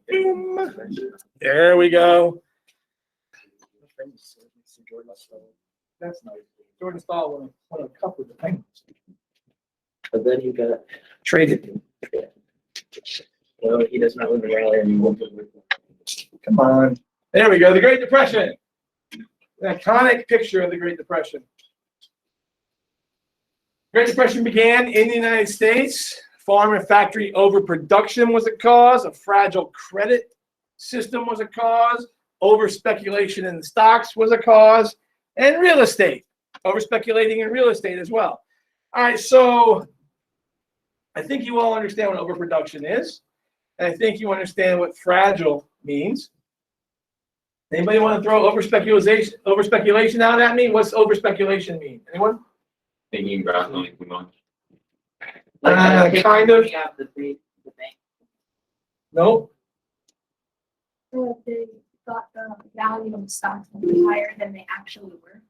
Boom. There we go. That's nice. Jordan Stahl won a cup with the Penguins. But then you got Traded. well, he does not live in Raleigh anymore. Come on. There we go. The Great Depression. An iconic picture of the Great Depression. Great Depression began in the United States. Farm and factory overproduction was a cause. A fragile credit system was a cause. Over speculation in the stocks was a cause. And real estate. Over speculating in real estate as well. All right, so I think you all understand what overproduction is. And I think you understand what fragile means. Anybody want to throw over-speculation out at me? What's over-speculation mean? Anyone? Thinking about something too much. Kind of. The bank. Nope. They thought the value of the stocks would be higher than they actually were.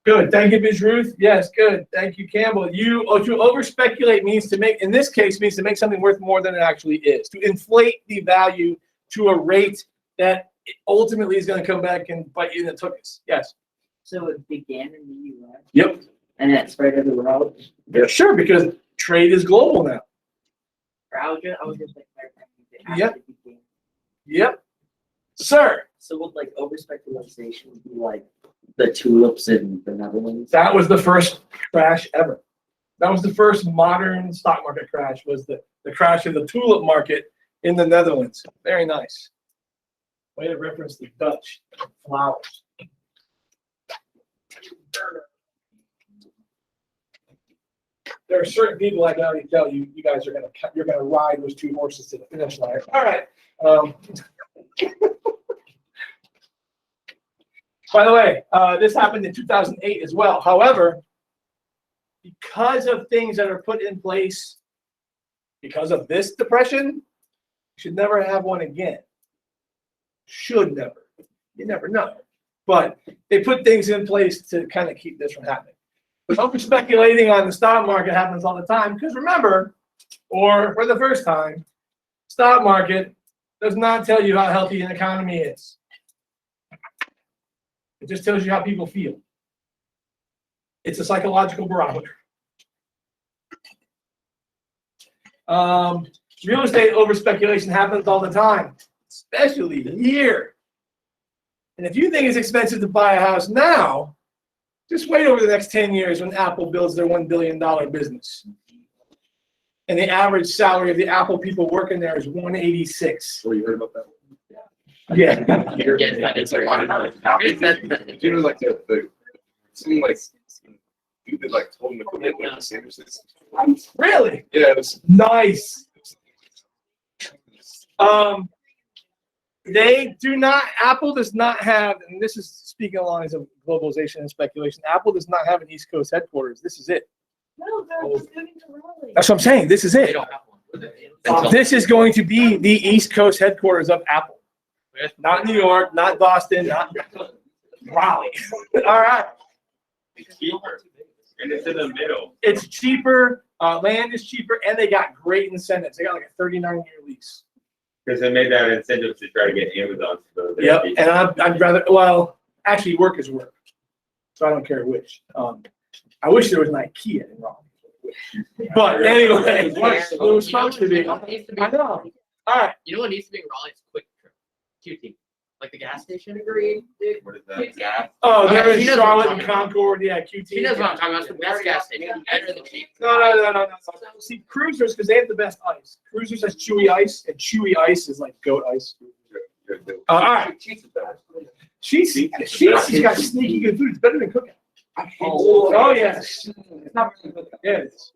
Good. Thank you, Ms. Ruth. Yes, good. Thank you, Campbell. To over-speculate means to make, in this case, means to make something worth more than it actually is. To inflate the value to a rate that ultimately is going to come back and bite you in the tuchus. Yes. So it began in the U.S. Yep. and it spread everywhere else. Yeah, sure, because trade is global now. I was just like, Yep. Yep. Sir, So would like over speculation be like the tulips in the Netherlands? that was the first crash ever. That was the first modern stock market crash, was the crash of the tulip market in the Netherlands. Very nice. Way to reference the Dutch flowers. There are certain people I can already tell you, you guys are you're gonna ride those two horses to the finish line. All right. By the way, this happened in 2008 as well. However, because of things that are put in place, because of this depression, you should never have one again. Should never. You never know. But they put things in place to kind of keep this from happening. But over speculating on the stock market happens all the time, because remember, or for the first time, stock market does not tell you how healthy an economy is. It just tells you how people feel. It's a psychological barometer. Real estate over speculation happens all the time, especially here. And if you think it's expensive to buy a house now, just wait over the next 10 years when Apple builds their $1 billion business. And the average salary of the Apple people working there is $186. Well, you heard about that? Yeah. It's like, you know, like the something like you did like told him to put it like the sandwiches. Really? Yeah, it was Nice. They do not, Apple does not have, and this is speaking along lines of globalization and speculation, Apple does not have an East Coast headquarters. This is it. No, they're moving to Raleigh. That's what I'm saying. This is They it. don't have one. This is going to be the East Coast headquarters of Apple. Not New York, not Boston, not Raleigh. All right. It's cheaper. And it's in the middle. It's cheaper, land is cheaper, and they got great incentives. They got like a 39-year lease. Because they made that incentive to try to get Amazon to go there. Yep, and I'd rather, well, actually work is work. So I don't care which. I wish there was an IKEA in Raleigh. But anyway, it was supposed to be. I know. All right. You know what needs to be in Raleigh? It's Quick Trip. QT. Like the gas station. Agreed. What is that? Gas? Oh, there Okay, is he knows what I'm Charlotte talking and about. Concord, yeah, QT. She knows what I'm talking about. It's the best gas station. Better than cheap. No. See, Cruisers, because they have the best ice. Cruisers has chewy ice, and chewy ice is like goat ice. All right. She's got sneaky good food. It's better than cooking. Oh, yes. It's not really good. Yeah, it's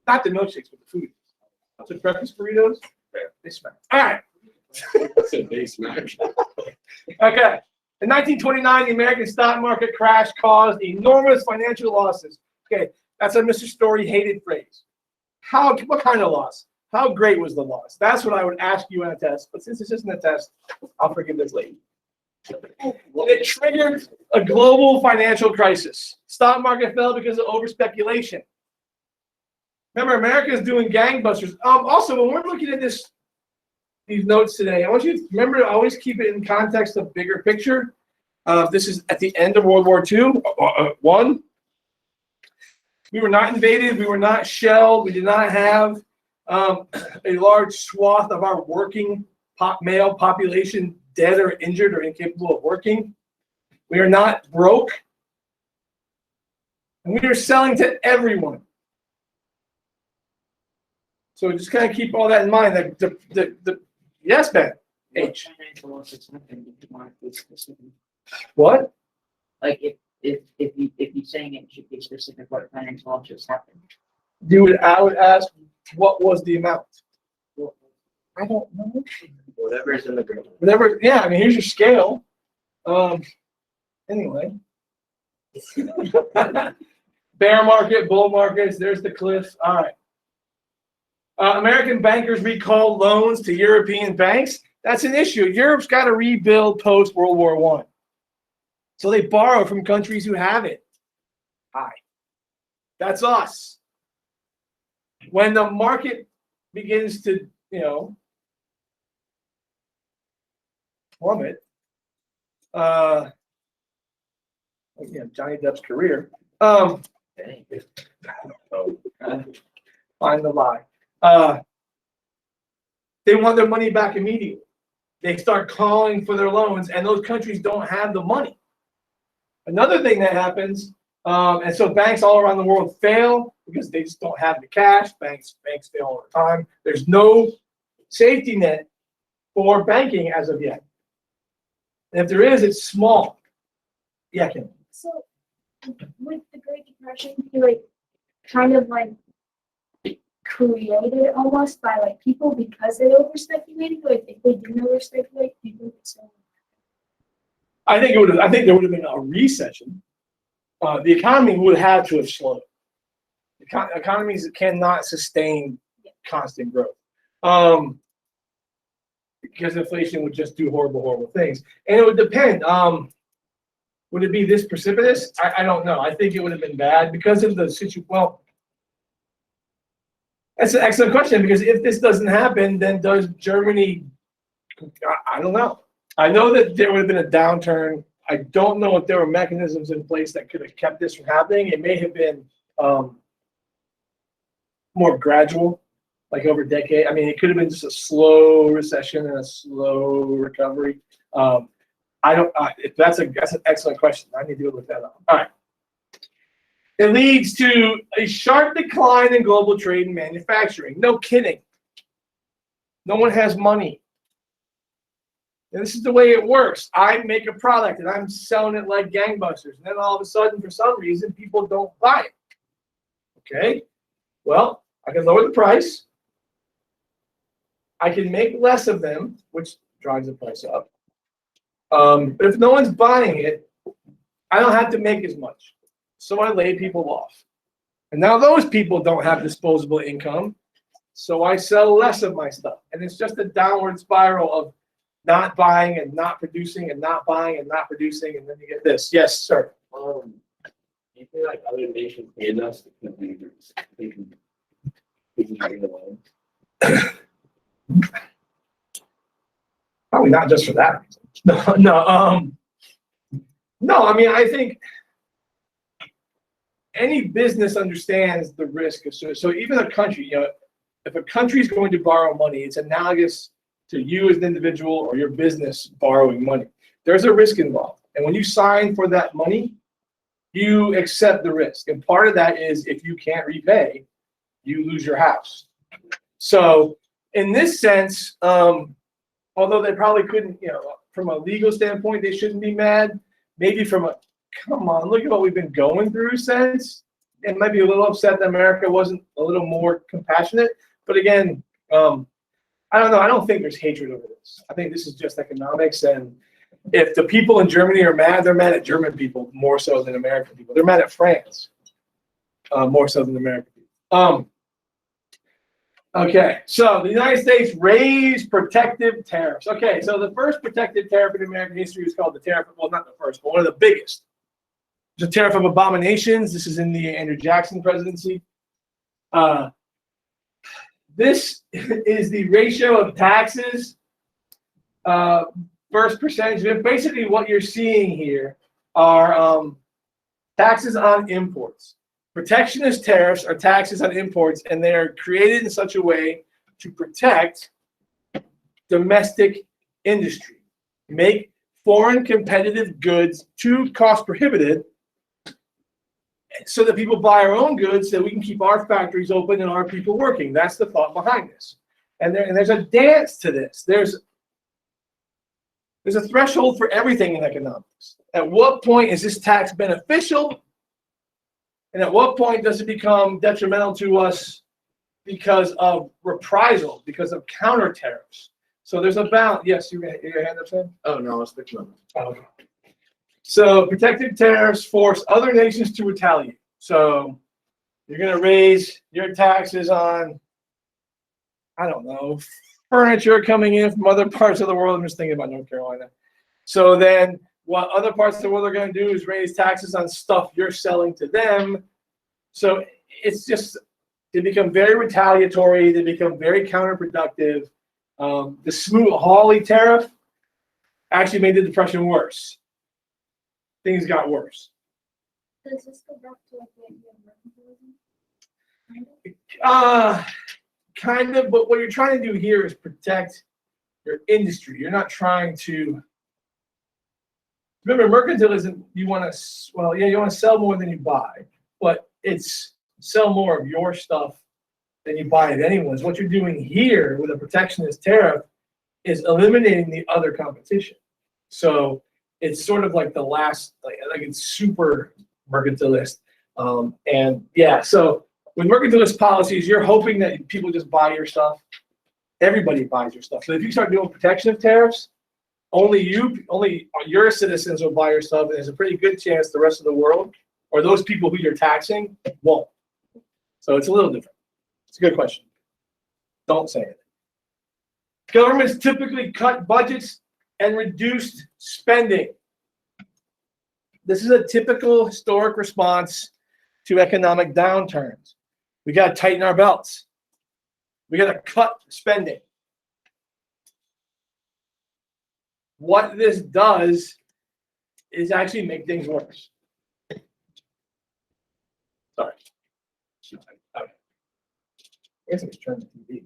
not the milkshakes, but the food. So breakfast burritos, they smack. All right. Okay. In 1929, the American stock market crash caused enormous financial losses. Okay, that's a Mr. Story hated phrase. What kind of loss? How great was the loss? That's what I would ask you in a test. But since this isn't a test, I'll forgive this lady. It triggered a global financial crisis. Stock market fell because of over-speculation. Remember, America is doing gangbusters. Also, when we're looking at this these notes today, I want you to remember to always keep it in context of bigger picture. This is at the end of World War II. One, we were not invaded. We were not shelled. We did not have a large swath of our working male population dead or injured or incapable of working. We are not broke. And we are selling to everyone. So just kind of keep all that in mind. That yes, Ben. H. What financial losses happen if you want to be specific? What? Like if you're saying it should be specific, what financial losses happen? I would ask, what was the amount? I don't know. Whatever is in the group. Whatever. Yeah, I mean, here's your scale. Anyway. Bear market, bull markets. There's the cliffs. All right. American bankers recall loans to European banks. That's an issue. Europe's got to rebuild post World War I. So they borrow from countries who have it. Hi. That's us. When the market begins to, plummet, Johnny Depp's career, find the lie. They want their money back immediately. They start calling for their loans, and those countries don't have the money. Another thing that happens, and so banks all around the world fail because they just don't have the cash. Banks fail all the time. There's no safety net for banking as of yet. And if there is, it's small. Yeah, Kim. So with the Great Depression, you kind of created almost by people because they overspeculated. If they didn't overspeculate, people would sell. I think there would have been a recession. The economy would have to have slowed. Economies cannot sustain constant growth. Because inflation would just do horrible things. And it would depend. Would it be this precipitous? I don't know. I think it would have been bad because of the situation. Well, that's an excellent question, because if this doesn't happen, then does Germany, I don't know. I know that there would have been a downturn. I don't know if there were mechanisms in place that could have kept this from happening. It may have been more gradual, over a decade. I mean, it could have been just a slow recession and a slow recovery. That's an excellent question. I need to look that up. All right. It leads to a sharp decline in global trade and manufacturing. No kidding. No one has money. And this is the way it works. I make a product and I'm selling it like gangbusters. And then all of a sudden, for some reason, people don't buy it. Okay? Well, I can lower the price. I can make less of them, which drives the price up. But if no one's buying it, I don't have to make as much. So I lay people off. And now those people don't have disposable income. So I sell less of my stuff. And it's just a downward spiral of not buying and not producing and not buying and not producing. And then you get this. Yes, sir. Do you feel like other nations need us to keep getting the loan? Probably not just for that reason. No, I mean, I think any business understands the risk. So even a country, if a country is going to borrow money, it's analogous to you as an individual or your business borrowing money. There's a risk involved. And when you sign for that money, you accept the risk. And part of that is if you can't repay, you lose your house. So in this sense, although they probably couldn't, from a legal standpoint, they shouldn't be mad. Maybe from a, come on, look at what we've been going through sense. And might be a little upset that America wasn't a little more compassionate. But again, I don't know. I don't think there's hatred over this. I think this is just economics. And if the people in Germany are mad, they're mad at German people more so than American people. They're mad at France more so than American people. Okay, so the United States raised protective tariffs. Okay, so the first protective tariff in American history was called the tariff, well, not the first, but one of the biggest. The tariff of abominations. This is in the Andrew Jackson presidency. This is the ratio of taxes versus percentage. Basically, what you're seeing here are taxes on imports. Protectionist tariffs are taxes on imports, and they are created in such a way to protect domestic industry, make foreign competitive goods too cost prohibitive, so that people buy our own goods, so we can keep our factories open and our people working. That's the thought behind this. And there's a dance to this. There's a threshold for everything in economics. At what point is this tax beneficial? And at what point does it become detrimental to us because of reprisal, because of counter tariffs? So there's a balance. Yes, your hand up, Sam? Oh, no, it's the club. Oh, okay. So protective tariffs force other nations to retaliate. So you're going to raise your taxes on, I don't know, furniture coming in from other parts of the world. I'm just thinking about North Carolina. So then what other parts of the world are going to do is raise taxes on stuff you're selling to them. So it's just, they become very retaliatory. They become very counterproductive. The Smoot-Hawley tariff actually made the Depression worse. Things got worse. Does this go back to like the idea of mercantilism? Kind of, but what you're trying to do here is protect your industry. You're not trying to. Remember, mercantilism, you want to, well, yeah, you want to sell more than you buy, but it's sell more of your stuff than you buy of anyone's. What you're doing here with a protectionist tariff is eliminating the other competition. So it's sort of like the last, like it's super mercantilist. And yeah, so with mercantilist policies, you're hoping that people just buy your stuff. Everybody buys your stuff. So if you start doing protection of tariffs, only your citizens will buy your stuff, and there's a pretty good chance the rest of the world, or those people who you're taxing, won't. So it's a little different. It's a good question. Don't say it. Governments typically cut budgets and reduce spending. This is a typical historic response to economic downturns. We got to tighten our belts. We got to cut spending. What this does is actually make things worse. Sorry. Okay. I guess I was turning the TV.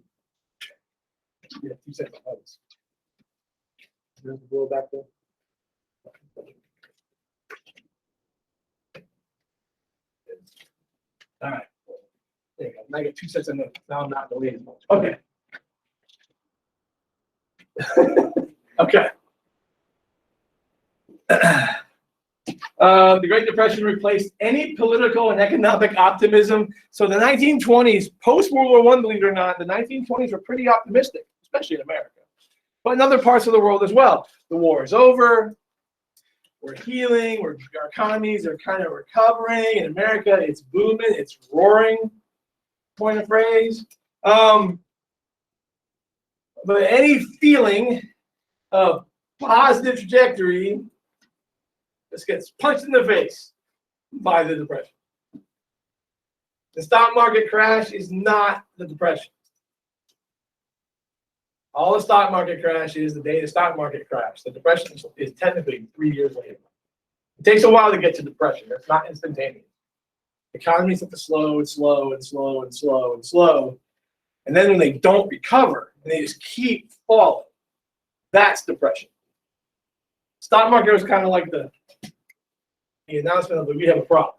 Yeah, 2 seconds. There's the blow back there. All right. There you go. Now I get 2 sets of notes. Now I'm not delayed as much. Okay. Okay. The Great Depression replaced any political and economic optimism. So the 1920s, post-World War I, believe it or not, the 1920s were pretty optimistic, especially in America, but in other parts of the world as well. The war is over. We're healing. Our economies are kind of recovering. In America, it's booming. It's roaring. Point of phrase. But any feeling of positive trajectory just gets punched in the face by the Depression. The stock market crash is not the Depression. All the stock market crash is the day the stock market crashed. The Depression is technically 3 years later. It takes a while to get to depression. It's not instantaneous. Economies have to slow and slow and slow and slow and slow. And then when they don't recover and they just keep falling, that's depression. Stock market was kind of like the announcement of we have a problem.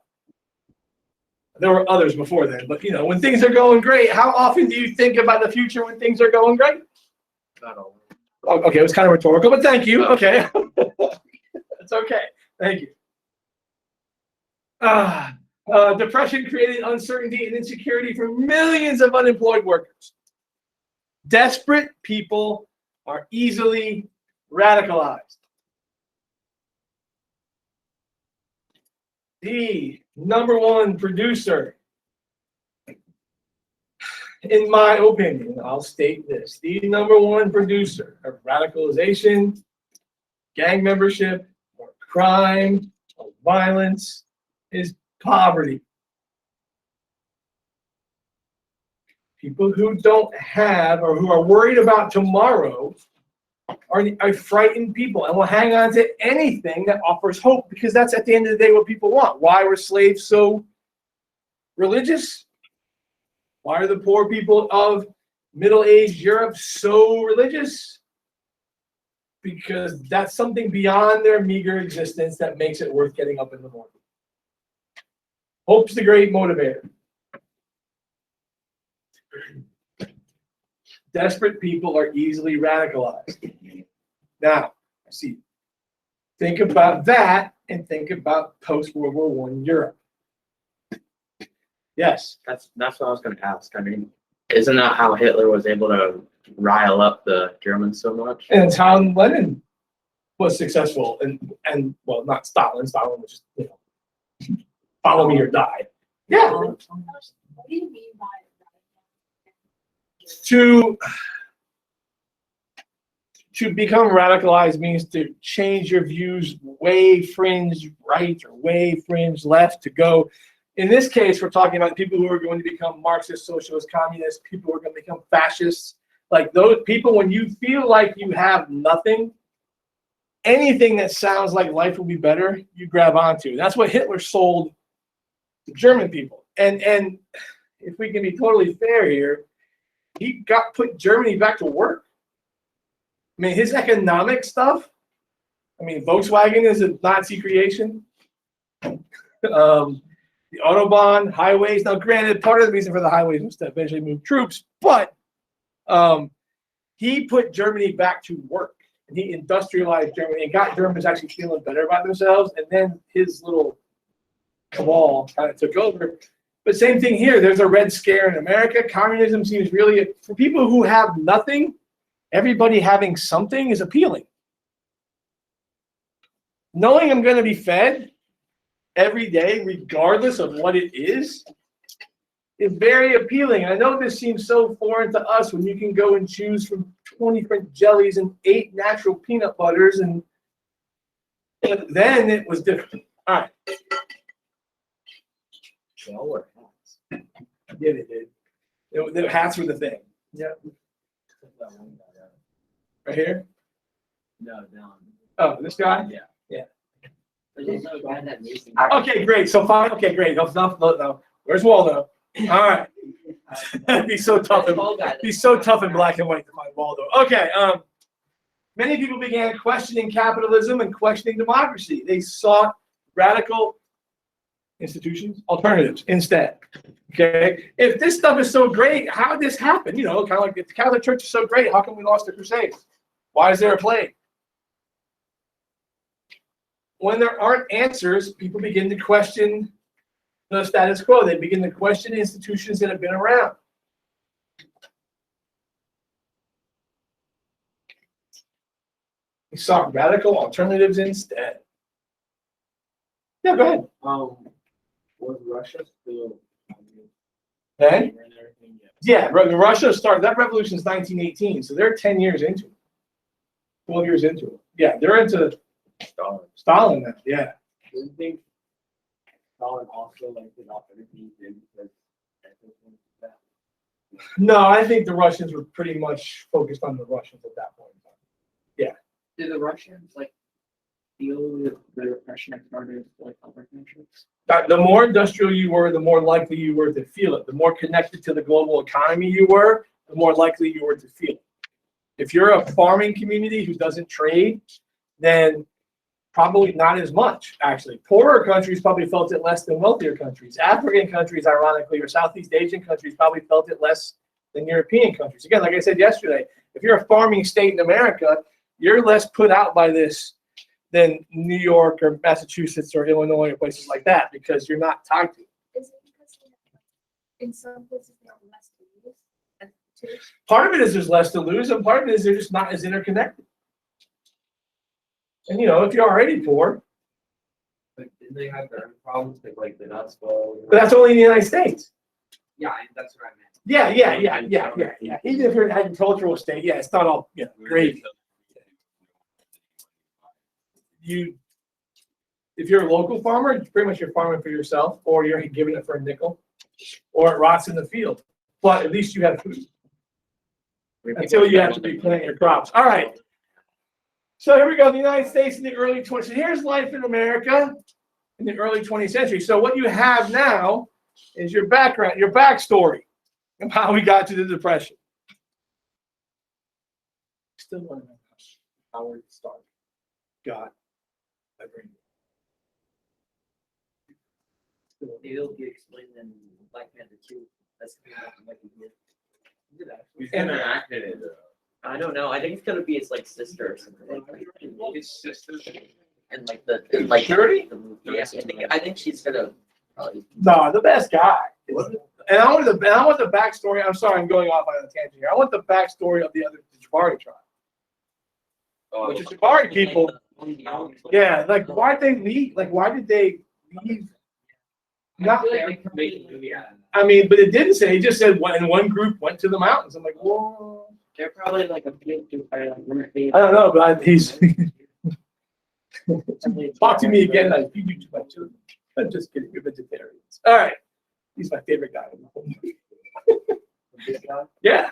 There were others before then, but when things are going great, how often do you think about the future when things are going great? Not all. Oh, okay, it was kind of rhetorical, but thank you. Okay. It's okay. Thank you. Depression created uncertainty and insecurity for millions of unemployed workers. Desperate people are easily radicalized. The #1 producer, in my opinion, I'll state this, the #1 producer of radicalization, gang membership, or crime, or violence is poverty. People who don't have or who are worried about tomorrow are frightened people and will hang on to anything that offers hope, because that's at the end of the day what people want. Why were slaves so religious? Why are the poor people of middle-aged Europe so religious? Because that's something beyond their meager existence that makes it worth getting up in the morning. Hope's the great motivator. Desperate people are easily radicalized. Now, see, think about that and think about post-World War I Europe. Yes. That's what I was going to ask. I mean, isn't that how Hitler was able to rile up the Germans so much? And it's how Lenin was successful, and well, not Stalin. Stalin was just, follow me or die. Yeah. What do you mean by To become radicalized means to change your views way fringe right or way fringe left, to go. In this case, we're talking about people who are going to become Marxist, socialist, communist, people who are going to become fascists. Like those people, when you feel like you have nothing, anything that sounds like life will be better, you grab onto. That's what Hitler sold to German people. And if we can be totally fair here, he put Germany back to work. I mean, his economic stuff, I mean, Volkswagen is a Nazi creation. The Autobahn, highways. Now, granted, part of the reason for the highways was to eventually move troops, but he put Germany back to work. And he industrialized Germany and got Germans actually feeling better about themselves. And then his little cabal kind of took over. But same thing here. There's a Red Scare in America. Communism seems really, for people who have nothing, everybody having something is appealing. Knowing I'm going to be fed every day, regardless of what it is very appealing. And I know this seems so foreign to us when you can go and choose from 20 different jellies and 8 natural peanut butters, and then it was different. All right. They all wear hats. Yeah, they did. The hats were the thing. Yeah. Right here? No, down. Oh, this guy? Yeah. Yeah. There's no guy that makes it. Okay, great. So fine. Okay, great. No. Where's Waldo? All right. It'd be so tough. In black and white to find Waldo. Okay. Many people began questioning capitalism and questioning democracy. They sought radical institutions, alternatives instead. Okay. If this stuff is so great, how did this happen? Kind of like if the Catholic Church is so great, how come we lost the Crusades? Why is there a plague? When there aren't answers, people begin to question the status quo. They begin to question institutions that have been around. We sought radical alternatives instead. Yeah, go ahead. Was Russia still? Okay. Yeah, Russia started, that revolution is 1918, so they're 10 years into it. 12 years into it. Yeah, they're into Stalin now, yeah. Do you think Stalin also did off everything he did because that? No, I think the Russians were pretty much focused on the Russians at that point. Did the Russians feel the repression that started other countries? The more industrial you were, the more likely you were to feel it. The more connected to the global economy you were, the more likely you were to feel it. If you're a farming community who doesn't trade, then probably not as much, actually. Poorer countries probably felt it less than wealthier countries. African countries, ironically, or Southeast Asian countries probably felt it less than European countries. Again, like I said yesterday, if you're a farming state in America, you're less put out by this than New York or Massachusetts or Illinois or places like that, because you're not tied to it. Is it because in some places they have less to lose? Part of it is there's less to lose, and part of it is they're just not as interconnected. And if you're already poor, But didn't they have their own problems, like the Nuts Bowl? but that's only in the United States. Yeah, that's what I meant. Yeah. Even if you're an agricultural state, yeah, it's not all great. If you're a local farmer, pretty much you're farming for yourself, or you're giving it for a nickel, or it rots in the field. but at least you have food until you have to replant your crops. All right. So here we go, the United States in the early 20s. So here's life in America in the early 20th century. So what you have now is your background, your backstory of how we got to the Depression. Still want to know how it started. God. It'll be explained in Black Panther 2. That's like He's gonna act in it. I don't know. I think it's gonna be his like sister or something. His sister. And like the and, like Security? Yeah, I think she's gonna probably. No, the best guy. And I want the backstory. I'm sorry, I'm going off on a tangent here. I want the backstory of the other Jabari tribe. Which is Jabari people. Yeah, like why did they leave? Like why did they leave? Not, I mean, but it didn't say. It just said one group went to the mountains. I'm like, whoa. They're probably like a big I I don't know, but he's talk to me again. I feed you too much. I'm just kidding. You're vegetarians. All right. He's my favorite guy in the whole movie. Yeah.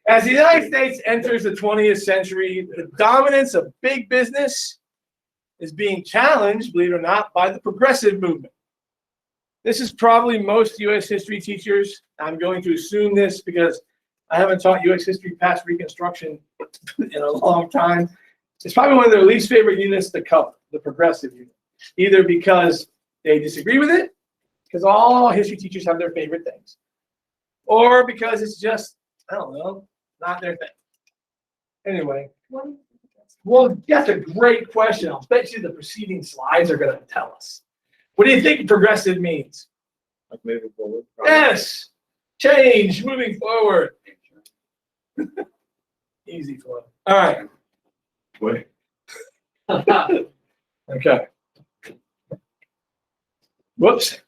As the United States enters the 20th century, the dominance of big business is being challenged, believe it or not, by the progressive movement. This is probably most U.S. history teachers. I'm going to assume this because I haven't taught U.S. history past Reconstruction in a long time. It's probably one of their least favorite units to cover, the progressive unit, either because they disagree with it, because all history teachers have their favorite things, or because it's just, I don't know, not their thing. Anyway, well, that's a great question. I'll bet you the preceding slides are going to tell us. What do you think progressive means? Like moving forward. Yes, change, moving forward. Easy flow. All right. Wait. Okay. Whoops.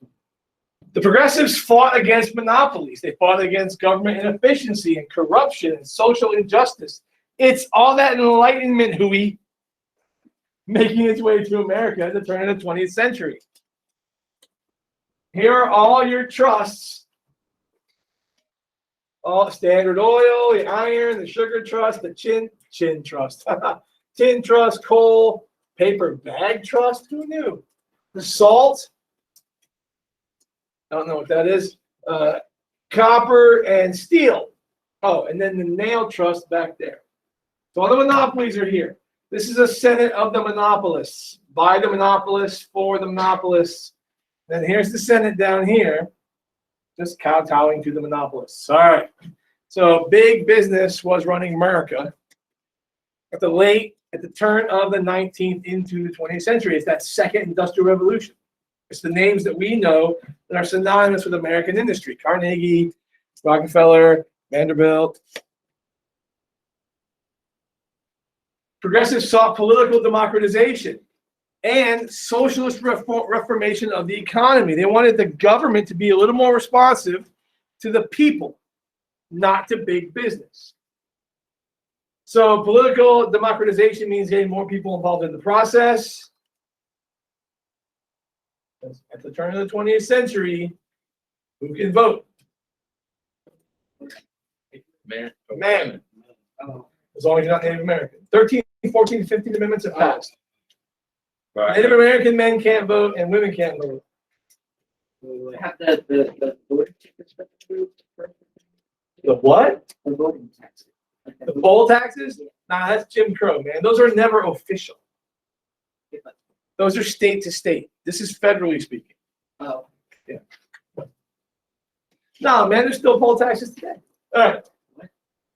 The progressives fought against monopolies. They fought against government inefficiency and corruption and social injustice. It's all that Enlightenment hooey making its way to America at the turn of the 20th century. Here are all your trusts. All Standard Oil, the iron, the sugar trust, the chin trust, tin trust, coal, paper bag trust. Who knew? The salt. I don't know what that is. Copper and steel. Oh, and then the nail trust back there. So all the monopolies are here. This is a Senate of the monopolists. By the monopolists, for the monopolists. Then here's the Senate down here, just kowtowing to the monopolists. All right. So big business was running America at the turn of the 19th into the 20th century. It's that second industrial revolution. It's the names that we know that are synonymous with American industry. Carnegie, Rockefeller, Vanderbilt. Progressives sought political democratization and socialist reformation of the economy. They wanted the government to be a little more responsive to the people, not to big business. So political democratization means getting more people involved in the process. At the turn of the 20th century, who can vote? Man. As long as you're not Native American. 13, 14, 15 amendments have passed. Right. Native American men can't vote and women can't vote. Have the voting tickets approved for The what? the voting tax. The poll taxes? Nah, that's Jim Crow, man. Those are never official. Those are state to state. This is federally speaking. Oh, No, man, there's still poll taxes today. All right.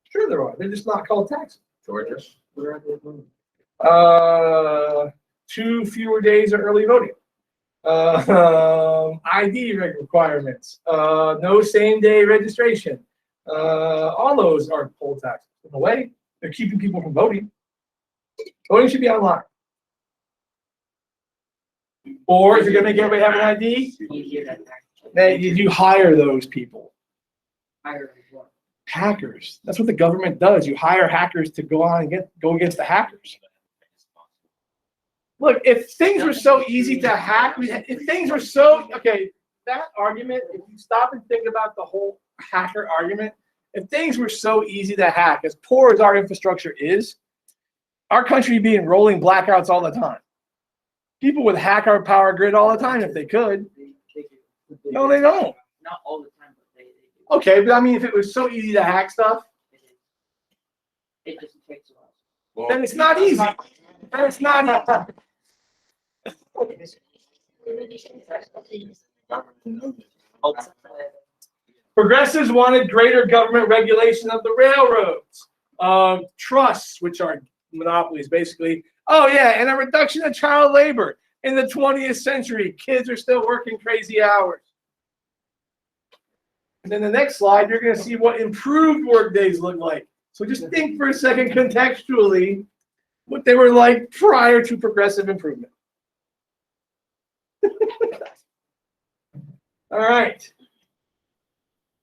Sure there are. They're just not called taxes. Georgia. where are they voting? 2 fewer days of early voting. ID requirements. No same day registration. All those are poll taxes. In a way, they're keeping people from voting. Voting should be online. Or if you're going to make everybody have an ID, You hear that tax? then you hire those people. Higher than what? Hackers. That's what the government does. You hire hackers to go on and go against the hackers. Look, if things were so easy to hack, if things were so, okay, that argument, if you stop and think about the whole hacker argument, if things were so easy to hack, as poor as our infrastructure is, our country would be in rolling blackouts all the time. People would hack our power grid all the time if they could. They do. No, they don't. Not all the time, but they do. Okay, but I mean, if it was so easy to hack stuff, It is. It just takes a while. Well, then it's not easy. Then it's not. Progressives wanted greater government regulation of the railroads, trusts, which are monopolies, basically. Oh yeah, and a reduction of child labor. In the 20th century, kids are still working crazy hours. And then the next slide, you're going to see what improved work days look like. So just think for a second contextually what they were like prior to progressive improvement. All right.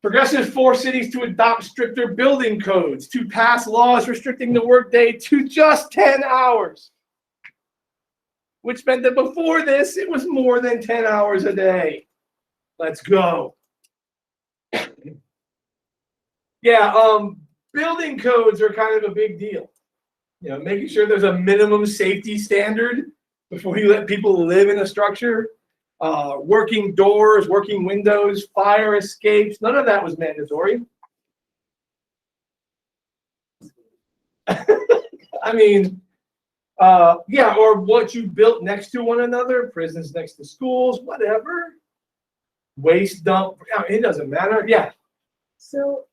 Progressives forced cities to adopt stricter building codes, to pass laws restricting the workday to just 10 hours, which meant that before this, it was more than 10 hours a day. Let's go. Yeah, building codes are kind of a big deal. You know, making sure there's a minimum safety standard before you let people live in a structure. Working doors, working windows, fire escapes, none of that was mandatory. I mean, yeah, or what you built next to one another, prisons next to schools, whatever. Waste dump, I mean, it doesn't matter. Yeah. So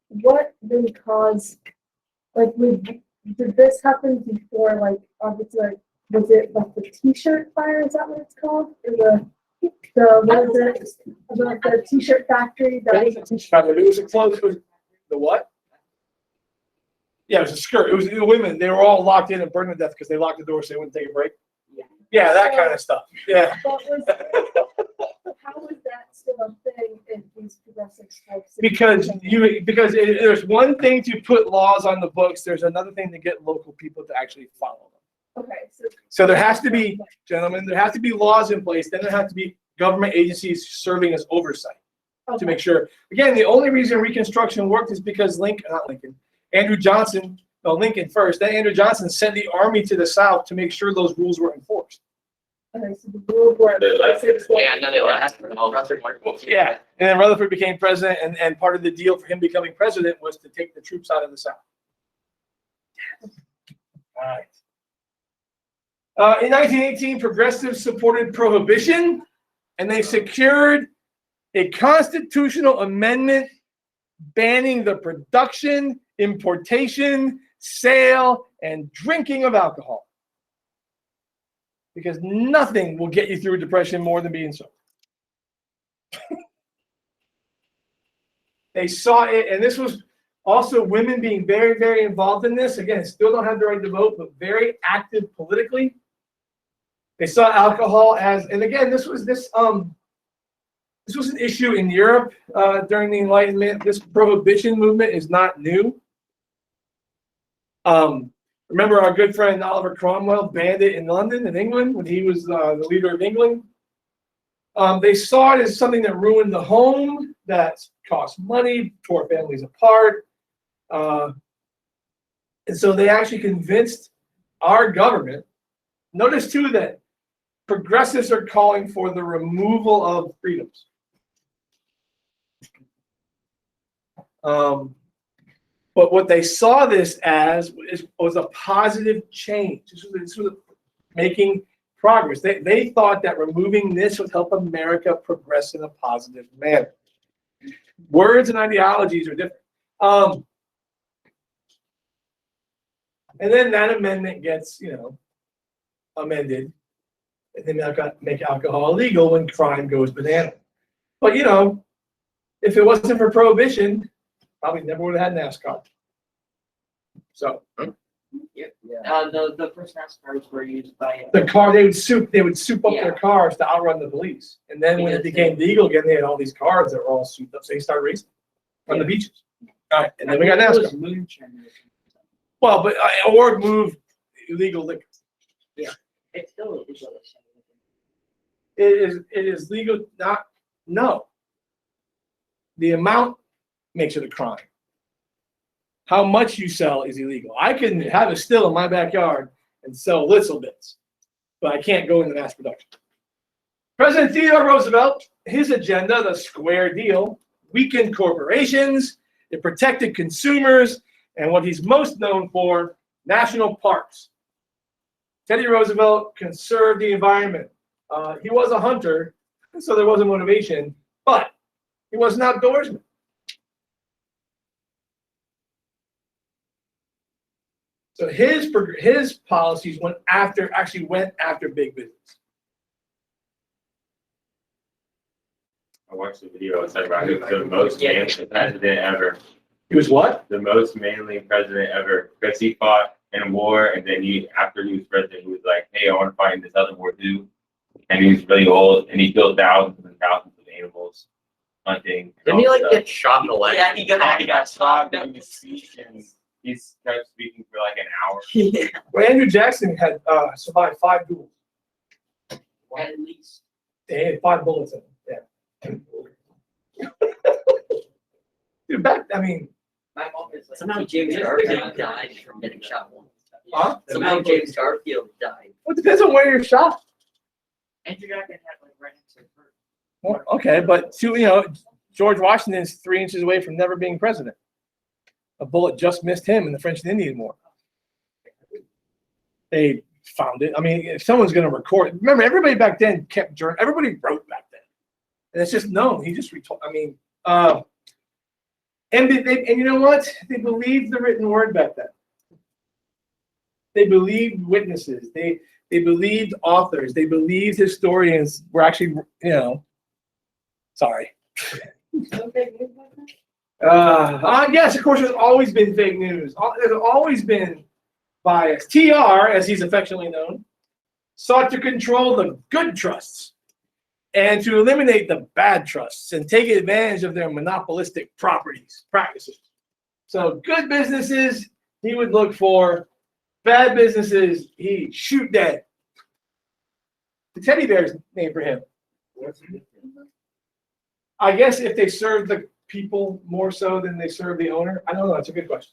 what then caused, like, did this happen before, like, obviously, like, was it like the t-shirt fire, is that what it's called? Or what is it, about the t-shirt factory? It was a t-shirt factory. It was a clothes, it was the what? Yeah, it was a skirt. It was the women. They were all locked in and burned to death because they locked the door so they wouldn't take a break. Yeah, that kind of stuff. Yeah. How was that still a thing in these progressive types? Because there's one thing to put laws on the books. There's another thing to get local people to actually follow them. Okay, So there has to be, gentlemen, there have to be laws in place. Then there have to be government agencies serving as oversight to make sure. Again, the only reason Reconstruction worked is because Andrew Johnson, no, Lincoln first, then Andrew Johnson sent the army to the South to make sure those rules were enforced. Okay, so the rule board. Yeah, no, they last. Yeah, and then Rutherford became president, and part of the deal for him becoming president was to take the troops out of the South. All right. In 1918, progressives supported prohibition, and they secured a constitutional amendment banning the production, importation, sale, and drinking of alcohol. Because nothing will get you through a depression more than being sober. They saw it, and this was also women being very, very involved in this. Again, still don't have the right to vote, but very active politically. They saw alcohol as, and again, this was an issue in Europe during the Enlightenment. This prohibition movement is not new. Remember our good friend Oliver Cromwell banned it in London, in England, when he was the leader of England. They saw it as something that ruined the home, that cost money, tore families apart. And so they actually convinced our government. Notice too that progressives are calling for the removal of freedoms. But what they saw this as was a positive change. This was making progress. They thought that removing this would help America progress in a positive manner. Words and ideologies are different. And then that amendment gets, amended. And then they've got to make alcohol illegal when crime goes banana. But, if it wasn't for prohibition, probably never would have had NASCAR. So The first NASCARs were used by. the car, they would soup up their cars to outrun the police. And then when it became legal again, they had all these cars that were all souped up. So they started racing on the beaches. All right, and then we got NASCAR. Well, but or move illegal liquor. It's still illegal. it is legal, not, no. The amount makes it a crime. How much you sell is illegal. I can have a still in my backyard and sell little bits, but I can't go into mass production. President Theodore Roosevelt, his agenda, the square deal, weakened corporations, it protected consumers, and what he's most known for, national parks. Teddy Roosevelt conserved the environment. He was a hunter, so there was a motivation, but he was an outdoorsman. So his policies actually went after big business. I watched the video. It's like the most manly president ever. He was what? The most manly president ever. Because he fought in a war, and then after he was president, he was like, "Hey, I want to fight in this other war too." And he was really old, and he killed thousands and thousands of animals hunting. Didn't he like get shot in the leg? Yeah, he got stopped in his speech, and he kept speaking for like an hour. Yeah, Well, Andrew Jackson had survived 5 duels. at least. They had 5 bullets in him. Yeah. Dude, I mean, My mom is like. Somehow James Garfield died from getting shot once. huh? Somehow James Garfield died. Well, it depends on where you're shot. Andrew Jackson had like right next to her. Well, okay, but George Washington's 3 inches away from never being president. A bullet just missed him in the French and Indian War. They found it. I mean, if someone's going to record, remember, everybody back then kept journal. Everybody wrote back then, and it's just known. He just retold. I mean, and you know what? They believed the written word back then. They believed witnesses. They believed authors. They believed historians were actually, sorry. Yes, of course, there's always been fake news. There's always been bias. TR, as he's affectionately known, sought to control the good trusts and to eliminate the bad trusts and take advantage of their monopolistic practices. So good businesses, he would look for. Bad businesses, he'd shoot dead. The teddy bear's named for him. I guess if they serve the people more so than they serve the owner, I don't know. That's a good question.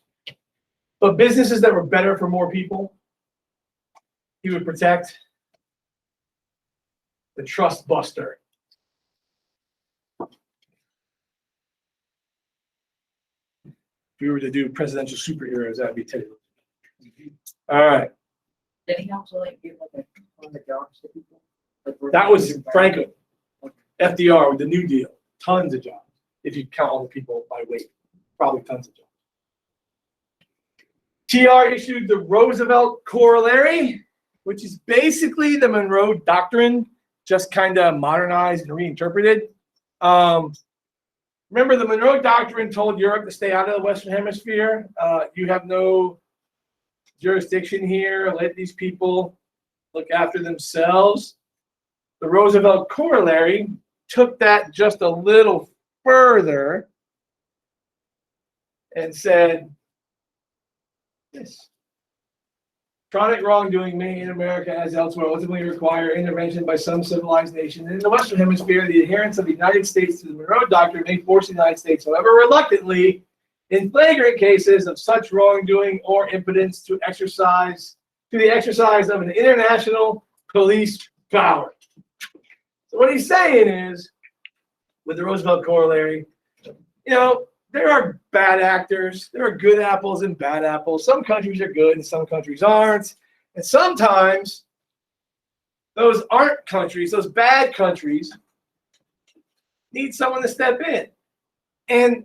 But businesses that were better for more people, he would protect. The trust buster. If we were to do presidential superheroes, that'd be Teddy. All right. Did he also like give like a ton of jobs to people? Like, That was Franklin. FDR with the New Deal. Tons of jobs. If you count all the people by weight, probably tons of jobs. TR issued the Roosevelt Corollary, which is basically the Monroe Doctrine, just kind of modernized and reinterpreted. Remember, the Monroe Doctrine told Europe to stay out of the Western Hemisphere. You have no jurisdiction here. Let these people look after themselves. The Roosevelt Corollary took that just a little further and said, this chronic wrongdoing may in America as elsewhere ultimately require intervention by some civilized nation. In the Western Hemisphere, the adherence of the United States to the Monroe Doctrine may force the United States, however reluctantly, in flagrant cases of such wrongdoing or impotence to the exercise of an international police power. So what he's saying is, with the Roosevelt Corollary, there are bad actors, there are good apples and bad apples. Some countries are good and some countries aren't. And sometimes those aren't countries, those bad countries need someone to step in. And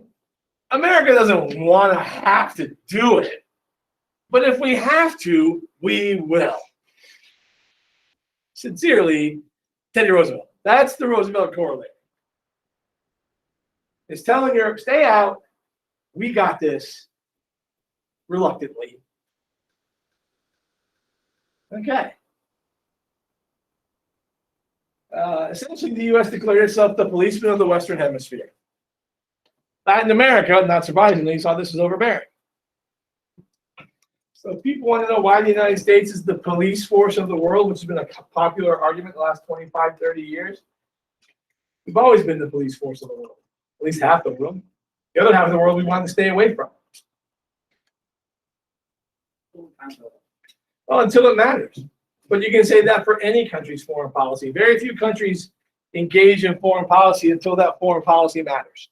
America doesn't want to have to do it. But if we have to, we will. Sincerely, Teddy Roosevelt. That's the Roosevelt Corollary. It's telling Europe, stay out. We got this. Reluctantly. Okay. Essentially, the U.S. declared itself the policeman of the Western Hemisphere. Latin America, not surprisingly, saw this as overbearing. So if people want to know why the United States is the police force of the world, which has been a popular argument the last 25, 30 years, we've always been the police force of the world, at least half the world. The other half of the world we want to stay away from. Well, until it matters. But you can say that for any country's foreign policy. Very few countries engage in foreign policy until that foreign policy matters.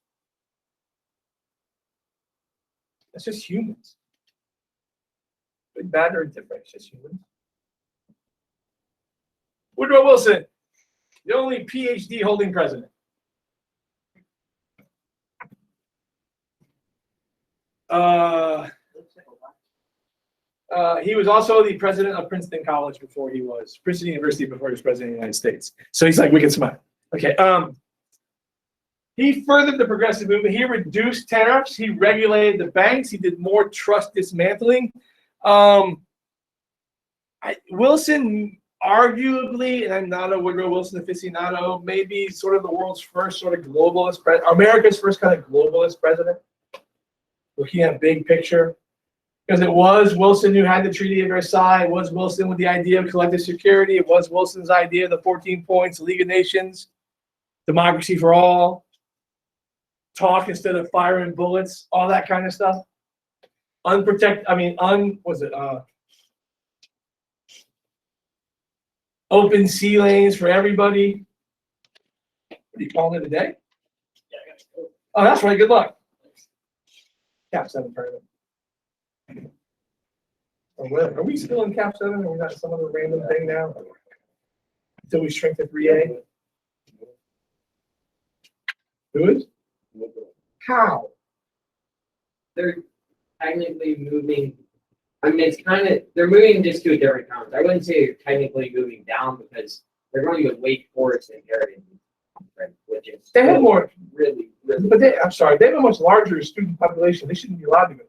That's just humans. Good, bad, or different. It's just humans. Woodrow Wilson, the only PhD holding president. He was also the president of Princeton College Princeton University before he was president of the United States. So he's like wicked smart. Okay. He furthered the progressive movement. He reduced tariffs. He regulated the banks. He did more trust dismantling. Wilson, arguably, and I'm not a Woodrow Wilson aficionado, maybe sort of the world's first sort of globalist president, America's first kind of globalist president, looking at big picture. Because it was Wilson who had the Treaty of Versailles. It was Wilson with the idea of collective security. It was Wilson's idea of the 14 points, the League of Nations, democracy for all, talk instead of firing bullets, all that kind of stuff. Open sea lanes for everybody. What are you calling it a day? Oh, that's right. Good luck. Cap 7 tournament. Are we still in Cap 7 or we got some other random thing now? Until we shrink to 3A? Who is? How? They're technically moving, I mean, it's kind of, they're moving just to a different conference. I wouldn't say they're technically moving down because they're going with Wake Forest and Heritage, which is. They have more, Really, really. but they have a much larger student population. They shouldn't be allowed to go down.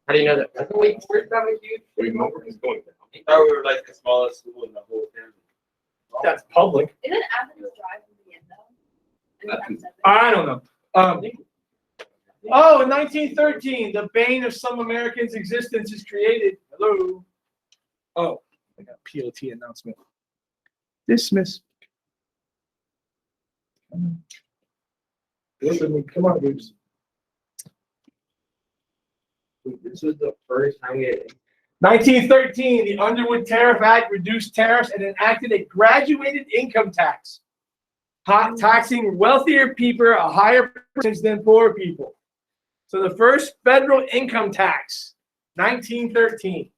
How do you know that? Doesn't Wake Forest have a huge? Wait, no, it's going down. I thought we were like the smallest school in the whole town. That's public. Isn't Athens Drive in the end though? Athens. I don't know. In 1913, the bane of some Americans' existence is created. Hello. Oh, I got POT announcement. Dismiss. Come on, dudes. This was the first time we had. 1913, the Underwood Tariff Act reduced tariffs and enacted a graduated income tax, taxing wealthier people a higher percentage than poor people. So the first federal income tax, 1913.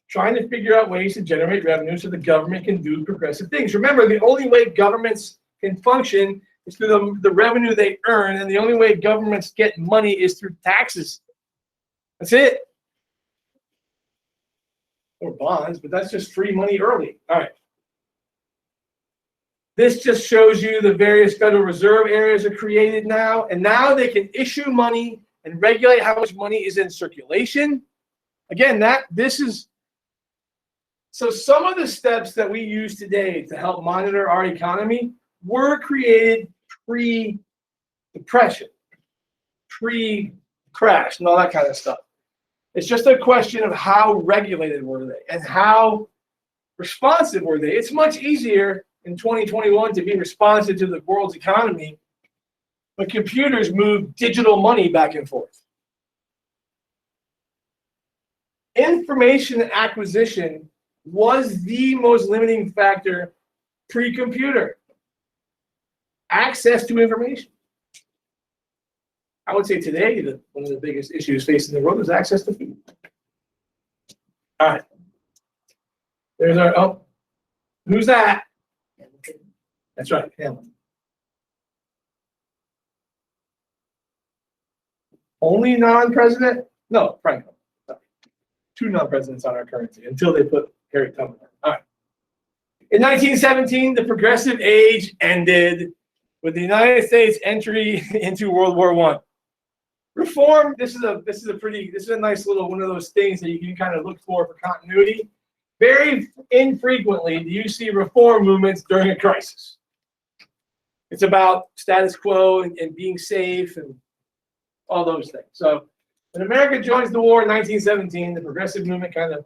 Trying to figure out ways to generate revenue so the government can do progressive things. Remember, the only way governments can function is through the revenue they earn, and the only way governments get money is through taxes. That's it. Or bonds, but that's just free money early. All right. This just shows you the various Federal Reserve areas are created now, and now they can issue money and regulate how much money is in circulation. Again, so some of the steps that we use today to help monitor our economy were created pre-depression, pre-crash, and all that kind of stuff. It's just a question of how regulated were they and how responsive were they. It's much easier in 2021 to be responsive to the world's economy, but computers move digital money back and forth. Information acquisition was the most limiting factor pre-computer. Access to information. I would say today that one of the biggest issues facing the world is access to food. All right. There's our, who's that? That's right, Hamilton. Only non-president? No, Franklin. Sorry. 2 non-presidents on our currency until they put Harry Tubman in. All right. In 1917, the progressive age ended with the United States entry into World War I. Reform, this is a nice little one of those things that you can kind of look for continuity. Very infrequently do you see reform movements during a crisis. It's about status quo and being safe and all those things. So when America joins the war in 1917, the progressive movement kind of.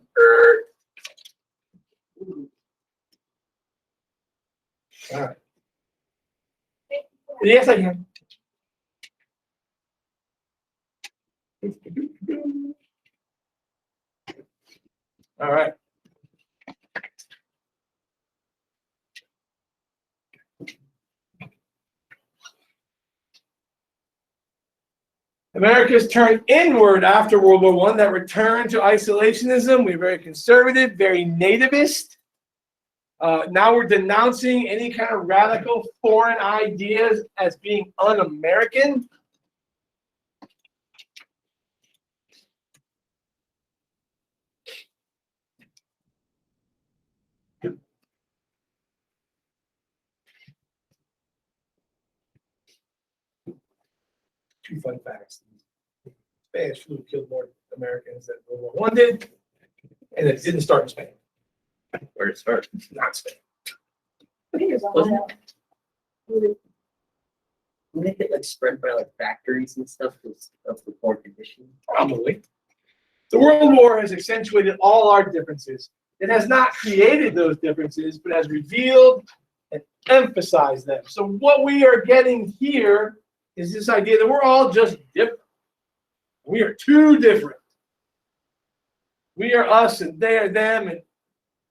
All right. Yes, I can. All right. America's turned inward after World War I. That return to isolationism. We're very conservative, very nativist. Now we're denouncing any kind of radical foreign ideas as being un-American. Two fun facts. Spanish flu killed more Americans than World War I did, and it didn't start in Spain. Where to start? Not Spain. I think it's Wasn't Ohio. Really. Wouldn't it get like spread by like factories and stuff because of the poor condition? Probably. The World War has accentuated all our differences. It has not created those differences, but has revealed and emphasized them. So what we are getting here is this idea that we're all just different. We are too different. We are us and they are them, and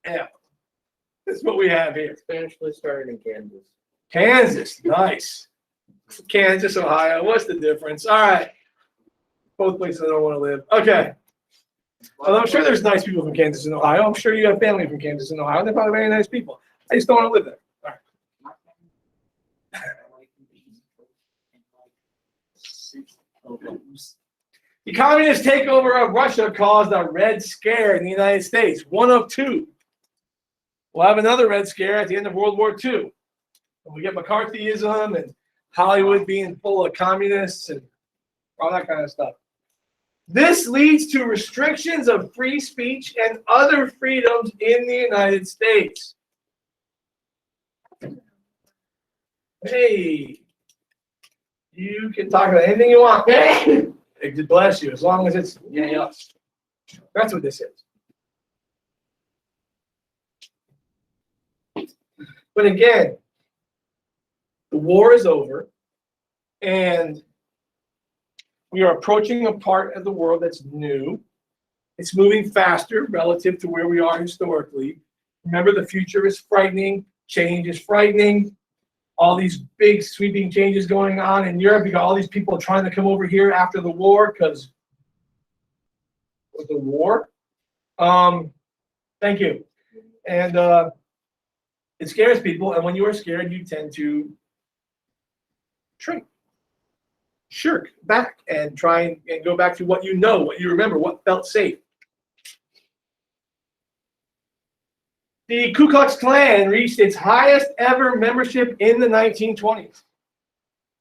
yeah, that's what we have here. Spanish flu started in Kansas. Kansas, nice. Kansas, Ohio, what's the difference? All right. Both places I don't want to live. Okay. Well, I'm sure there's nice people from Kansas and Ohio. I'm sure you have family from Kansas and Ohio. They're probably very nice people. I just don't want to live there. All right. The communist takeover of Russia caused a Red Scare in the United States, one of two. We'll have another Red Scare at the end of World War II. When we get McCarthyism and Hollywood being full of communists and all that kind of stuff. This leads to restrictions of free speech and other freedoms in the United States. Hey, you can talk about anything you want. Hey, bless you, as long as it's us. That's what this is. But again, the war is over, and we are approaching a part of the world that's new. It's moving faster relative to where we are historically. Remember, the future is frightening. Change is frightening. All these big sweeping changes going on in Europe. You got all these people trying to come over here after the war because of the war. Thank you. And it scares people. And when you are scared, you tend to shrink, shirk back, and try and go back to what you know, what you remember, what felt safe. The Ku Klux Klan reached its highest ever membership in the 1920s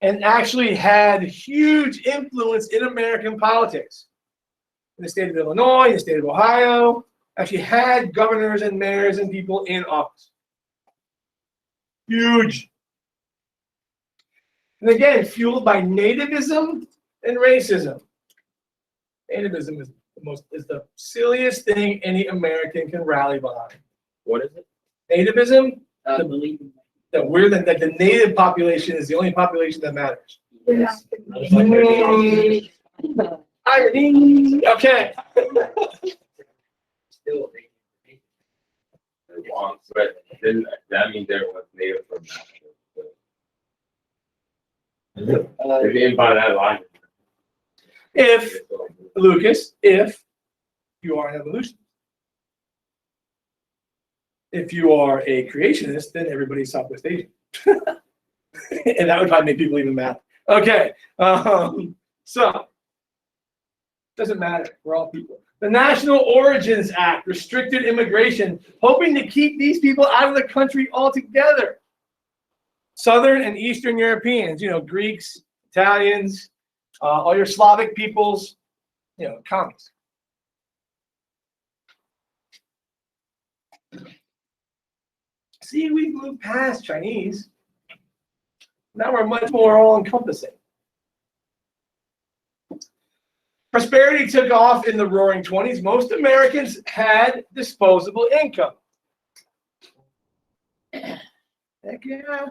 and actually had huge influence in American politics. In the state of Illinois, in the state of Ohio, actually had governors and mayors and people in office. Huge. And again, fueled by nativism and racism. Nativism is the silliest thing any American can rally behind. What is it? Nativism, Believe that the native population is the only population that matters. Yeah. Irony. Okay. Still, Wrong, but then that means everyone's native from that. If you didn't buy that line. If, Lucas, if you are an evolutionist. If you are a creationist, then everybody's Southwest Asian. And that would probably make people even mad. Okay. So, doesn't matter. We're all people. The National Origins Act restricted immigration, hoping to keep these people out of the country altogether. Southern and Eastern Europeans, Greeks, Italians, all your Slavic peoples, commies. See, we've moved past Chinese. Now we're much more all-encompassing. Prosperity took off in the Roaring '20s. Most Americans had disposable income. Heck yeah.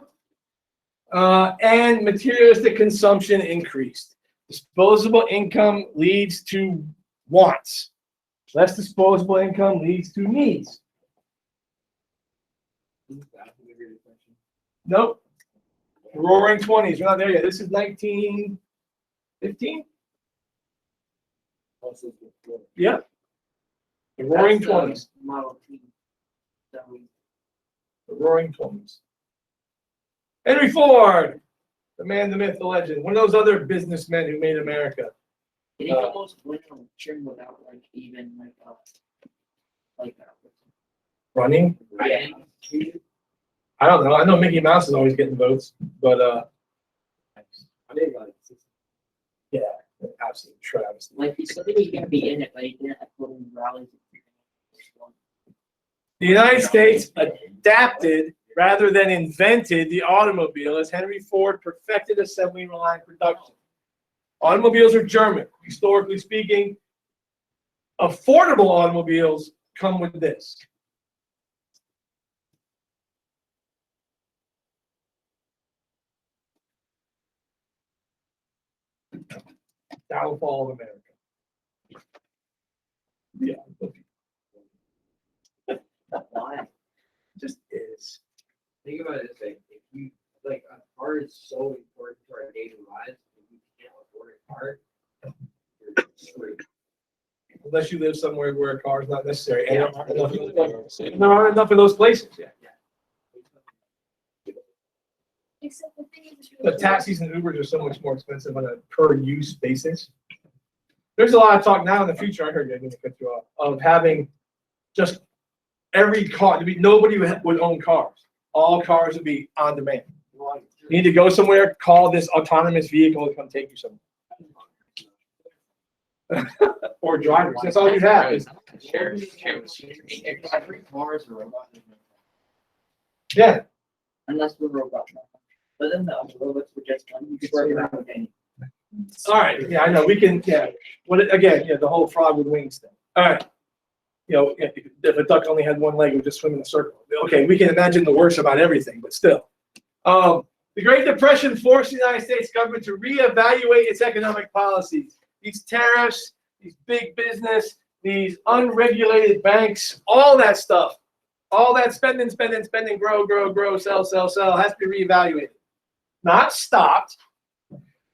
And materialistic consumption increased. Disposable income leads to wants. Less disposable income leads to needs. Nope. Roaring '20s. We're not there yet. This is 1915. Yeah. The Roaring That's the '20s. Model T. that we- The Roaring '20s. Henry Ford, the man, the myth, the legend. One of those other businessmen who made America. Did he almost win on trim without like even like Running? yeah. I don't know. I know Mickey Mouse is always getting votes, but yeah, absolute travesty. Like he said he was gonna be in it, but he didn't have put in rallies. The United States adapted rather than invented the automobile as Henry Ford perfected assembly line production. Automobiles are German. Historically speaking, affordable automobiles come with this. Downfall of America. Yeah, Why? it just is. Think about it this way, if you, like, a car is so important to our daily lives, if you can't afford a car, you're screwed. Unless you live somewhere where a car is not necessary. And there aren't enough of those places yet. Except the thing is. But taxis and Ubers are so much more expensive on a per use basis. There's a lot of talk now in the future, I heard you, I didn't cut you off, of having just every car, nobody would own cars. All cars would be on demand. You need to go somewhere, call this autonomous vehicle to come take you somewhere. Or drivers, that's all you have. is- Every cars are robots. Yeah, Unless we're robots. But then the robots were just done. You could work around with any. all right, yeah, I know, we can, yeah, again, the whole frog with wings thing. All right. If a duck only had one leg, it would just swim in a circle. Okay, we can imagine the worst about everything, but still. The Great Depression forced the United States government to reevaluate its economic policies. These tariffs, these big business, these unregulated banks, all that stuff, all that spending, grow, sell, has to be reevaluated. Not stopped,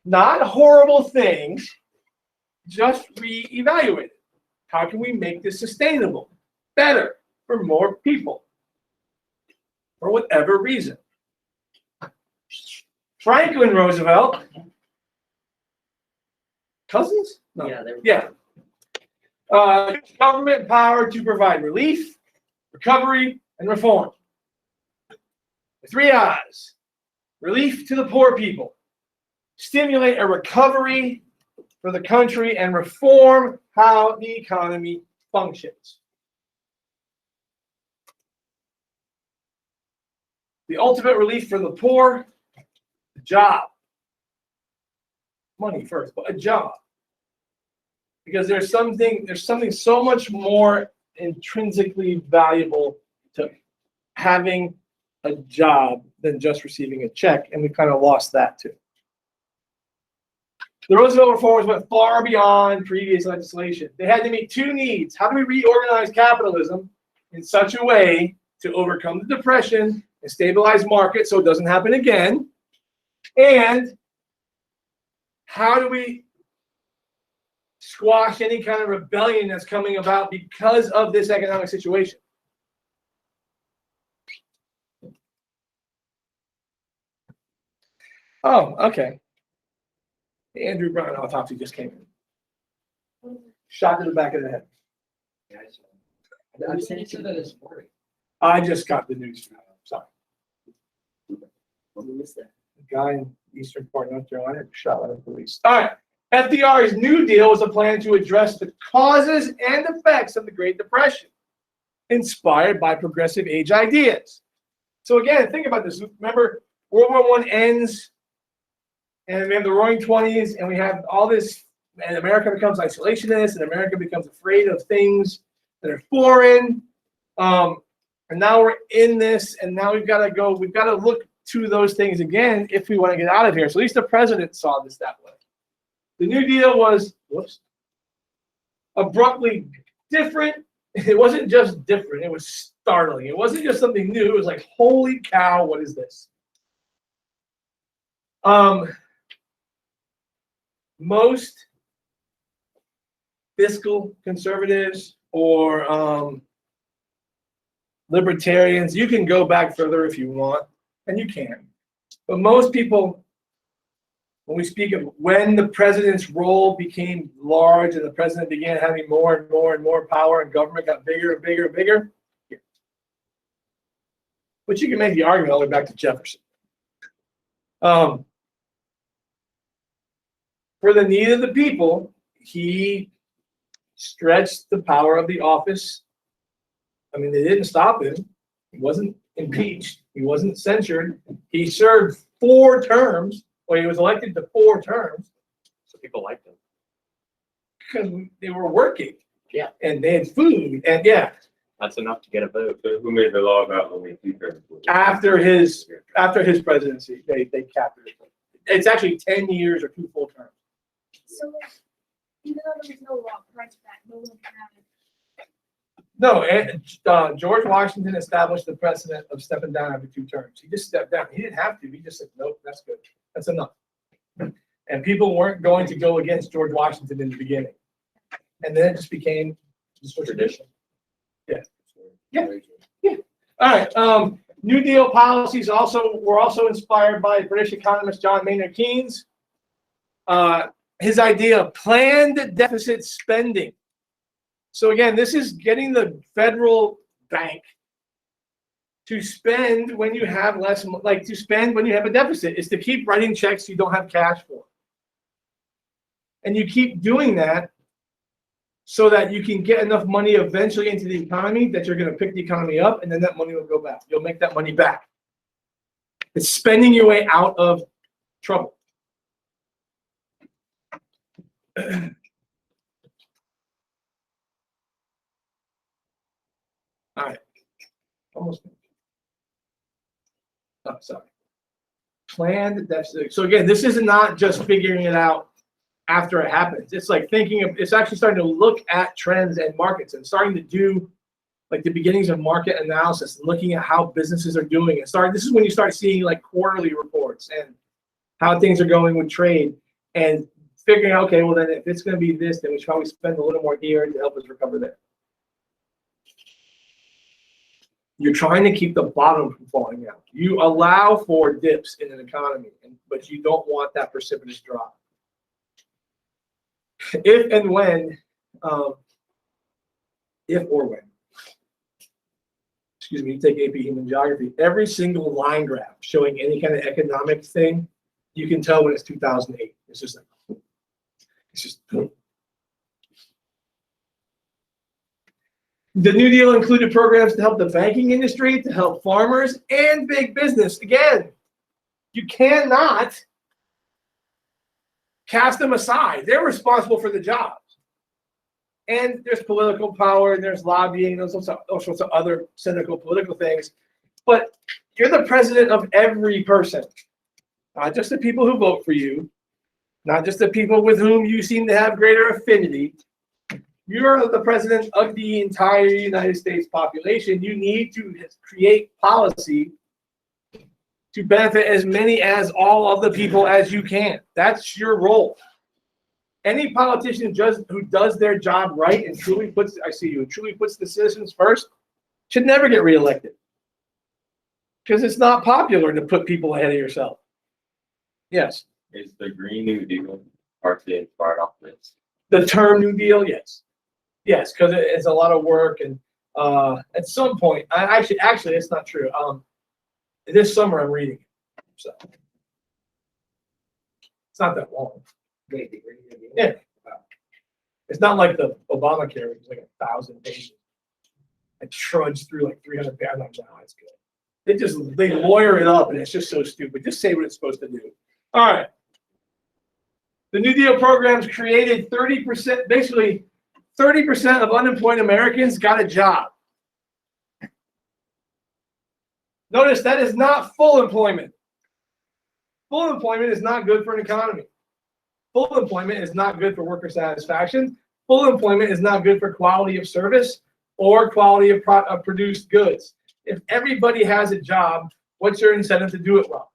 not horrible things, just reevaluated. How can we make this sustainable, better for more people? For whatever reason. Franklin Roosevelt, cousins? No. Yeah, they were. Yeah. Government power to provide relief, recovery, and reform. The 3 I's. Relief to the poor people. Stimulate a recovery for the country and reform how the economy functions. The ultimate relief for the poor, a job. Money first, but a job. Because there's something so much more intrinsically valuable to having a job than just receiving a check, and we kind of lost that too. The Roosevelt reforms went far beyond previous legislation. They had to meet 2 needs. How do we reorganize capitalism in such a way to overcome the Depression and stabilize markets so it doesn't happen again? And how do we squash any kind of rebellion that's coming about because of this economic situation? Oh, okay. Andrew Brown autopsy just came in. Shot to the back of the head. Yeah, I saw. I said that this morning. I just got the news from him. Sorry. Who is that? The guy in eastern part of North Carolina shot by the police. All right. FDR's New Deal was a plan to address the causes and effects of the Great Depression, inspired by progressive age ideas. So again, think about this. Remember, World War I ends, and we have the Roaring '20s, and we have all this and America becomes isolationist, and America becomes afraid of things that are foreign. And now we're in this, and now we've got to look to those things again if we want to get out of here. So at least the president saw this that way. The New Deal was abruptly different. It wasn't just different, it was startling. It wasn't just something new, it was like, holy cow, what is this? Most fiscal conservatives or libertarians, you can go back further if you want, and you can. But most people, when we speak of when the president's role became large and the president began having more and more and more power and government got bigger and bigger and bigger, yeah. But you can make the argument all the way back to Jefferson. For the need of the people, he stretched the power of the office. I mean, they didn't stop him. He wasn't impeached. He wasn't censured. He served 4 terms. Well, he was elected to 4 terms. So people liked him. Because they were working. Yeah. And they had food. And yeah, That's enough to get a vote. So who made the law about only 2 terms? after his presidency, they capped it. It's actually 10 years or 2 full terms. So, even though there was no law prior to that, no one can have it. No, and George Washington established the precedent of stepping down after 2 terms. He just stepped down. He didn't have to. He just said, nope, that's good. That's enough. And people weren't going to go against George Washington in the beginning. And then it just became just a tradition. Yeah. All right. New Deal policies were also inspired by British economist John Maynard Keynes. His idea of planned deficit spending. So again, this is getting the federal bank to spend when you have less, like to spend when you have a deficit, is to keep writing checks you don't have cash for. And you keep doing that so that you can get enough money eventually into the economy that you're going to pick the economy up, and then that money will go back. You'll make that money back. It's spending your way out of trouble. All right. Almost. Oh, sorry. Planned deficit. So again, this is not just figuring it out after it happens. It's like it's actually starting to look at trends and markets and starting to do like the beginnings of market analysis, looking at how businesses are doing. This is when you start seeing like quarterly reports and how things are going with trade and figuring out, okay, well then if it's going to be this, then we should probably spend a little more here to help us recover there. You're trying to keep the bottom from falling out. You allow for dips in an economy, but you don't want that precipitous drop. If or when, you take AP Human Geography, every single line graph showing any kind of economic thing, you can tell when it's 2008. It's just like, The New Deal included programs to help the banking industry, to help farmers and big business. Again, you cannot cast them aside. They're responsible for the jobs. And there's political power, and there's lobbying, and all sorts of other cynical political things. But you're the president of every person, not just the people who vote for you, not just the people with whom you seem to have greater affinity. You're the president of the entire United States population. You need to create policy to benefit as many as all of the people as you can. That's your role. Any politician who does their job right and truly puts the citizens first should never get reelected. Because it's not popular to put people ahead of yourself. Yes. Is the Green New Deal partially inspired off this? The term New Deal, yes. Yes, because it's a lot of work, and at some point, actually, it's not true. This summer I'm reading it, so it's not that long. Wait, the Green New Deal? Yeah, it's not like the Obamacare, which is like 1,000 pages. I trudged through like 300 pages. I'm like, no, it's good. They lawyer it up, and it's just so stupid. Just say what it's supposed to do. All right. The New Deal programs created 30%, basically 30% of unemployed Americans got a job. Notice that is not full employment. Full employment is not good for an economy. Full employment is not good for worker satisfaction. Full employment is not good for quality of service or quality of produced goods. If everybody has a job, what's your incentive to do it well?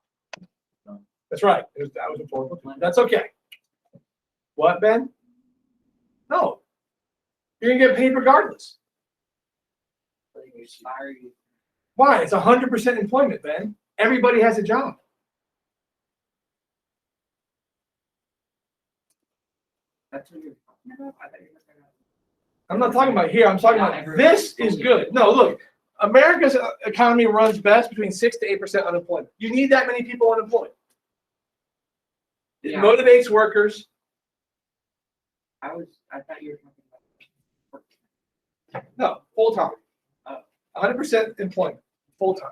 That's right. That was important. That's okay. What, Ben? No. You're going to get paid regardless. Why? It's 100% employment, Ben. Everybody has a job. That's what you're talking about? I thought you were talking about. I'm not talking about here. I'm talking about this is good. No, look, America's economy runs best between 6 to 8% unemployment. You need that many people unemployed. It Yeah. motivates workers. I thought you were talking about. No, full time. 100% employment, full time.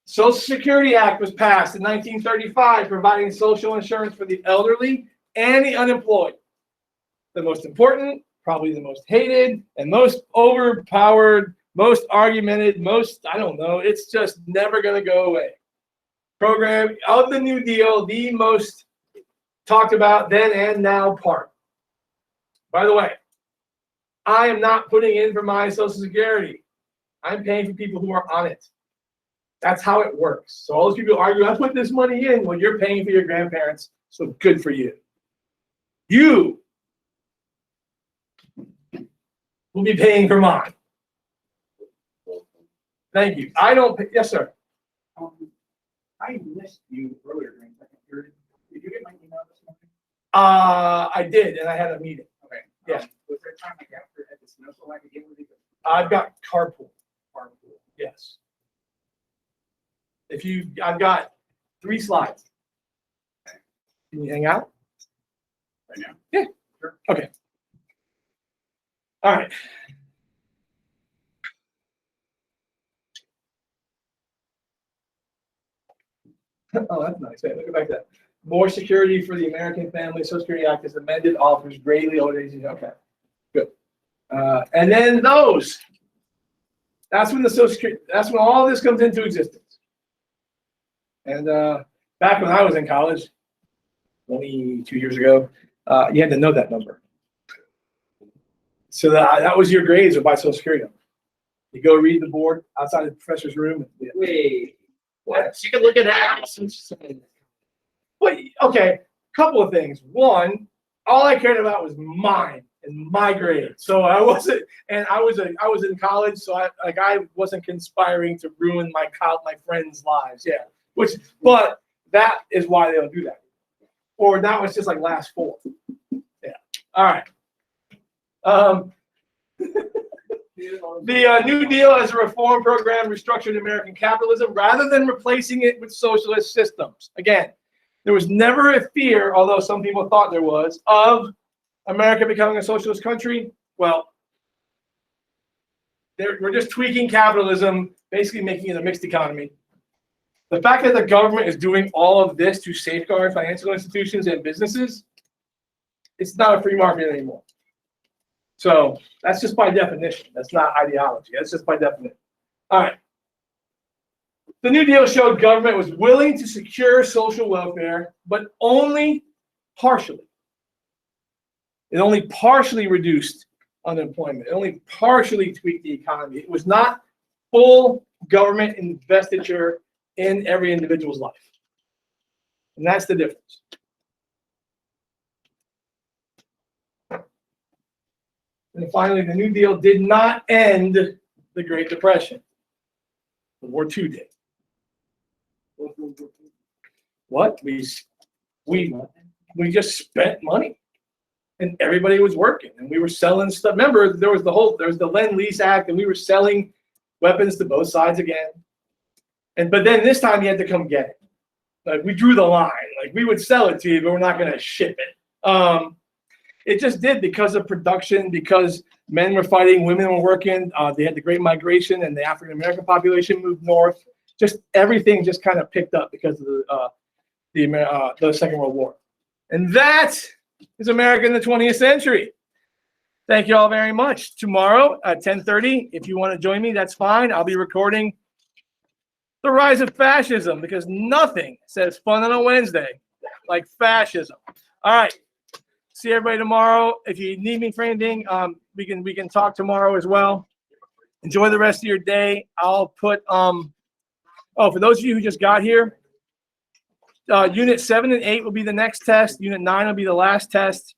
Social Security Act was passed in 1935, providing social insurance for the elderly and the unemployed. The most important, probably the most hated, and most overpowered, most argumented, most, I don't know, it's just never going to go away. Program of the New Deal, the most talked about then and now part. By the way, I am not putting in for my Social Security. I'm paying for people who are on it. That's how it works. So all those people argue, I put this money in. Well, you're paying for your grandparents, so good for you. You will be paying for mine. Thank you. I don't pay. Yes, sir. I missed you earlier during second period. Did you get my email this morning? I did, and I had a meeting. Okay. Yeah. Was there time like after at the dismissal I could get with you? I've got carpool. Carpool. Yes. I've got 3 slides. Can you hang out? Right now? Yeah. Sure. Okay. All right. Oh, that's nice. Hey, look back at that. More security for the American Family Social Security Act is amended, offers greatly old age. Okay, good. And then those. That's when the Social Security. That's when all this comes into existence. And back when I was in college, 22 years ago, you had to know that number. So that was your grades or by Social Security number. You go read the board outside the professor's room. Yeah. Wait. What? You can look at that. Well, okay, couple of things. One, all I cared about was mine and my grade. So I wasn't, and I was in college, so I wasn't conspiring to ruin my friends' lives. Yeah, but that is why they'll do that. Or now it's just like last fall. Yeah. All right. The New Deal as a reform program restructured American capitalism rather than replacing it with socialist systems. Again, there was never a fear, although some people thought there was, of America becoming a socialist country. Well, we're just tweaking capitalism, basically making it a mixed economy. The fact that the government is doing all of this to safeguard financial institutions and businesses, it's not a free market anymore. So that's just by definition. That's not ideology. That's just by definition. All right. The New Deal showed government was willing to secure social welfare, but only partially. It only partially reduced unemployment. It only partially tweaked the economy. It was not full government investiture in every individual's life. And that's the difference. And finally, the New Deal did not end the Great Depression. World War II did. What? We just spent money, and everybody was working, and we were selling stuff. Remember, there was the Lend-Lease Act, and we were selling weapons to both sides again. But then this time you had to come get it. Like we drew the line. Like we would sell it to you, but we're not going to ship it. It just did because of production, because men were fighting, women were working. They had the Great Migration, and the African American population moved north. Just everything just kind of picked up because of the Second World War. And that is America in the 20th century. Thank you all very much. Tomorrow at 10:30, if you want to join me, that's fine. I'll be recording The Rise of Fascism, because nothing says fun on a Wednesday like fascism. All right. See everybody tomorrow. If you need me for anything, we can talk tomorrow as well. Enjoy the rest of your day. I'll put for those of you who just got here, unit 7 and 8 will be the next test. Unit 9 will be the last test.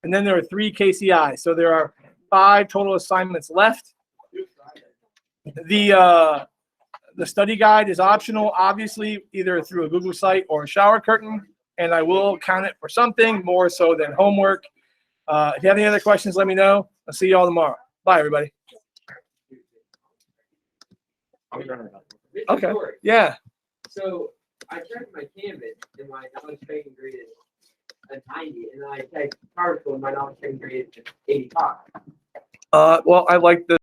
And then there are 3 KCI. So there are 5 total assignments left. The study guide is optional, obviously, either through a Google site or a shower curtain. And I will count it for something more so than homework. If you have any other questions, let me know. I'll see you all tomorrow. Bye, everybody. Okay. Yeah. So I checked my Canvas and my knowledge taking grade is a 90, and then I checked PowerSchool and my knowledge taking grade is 85. Well, I like the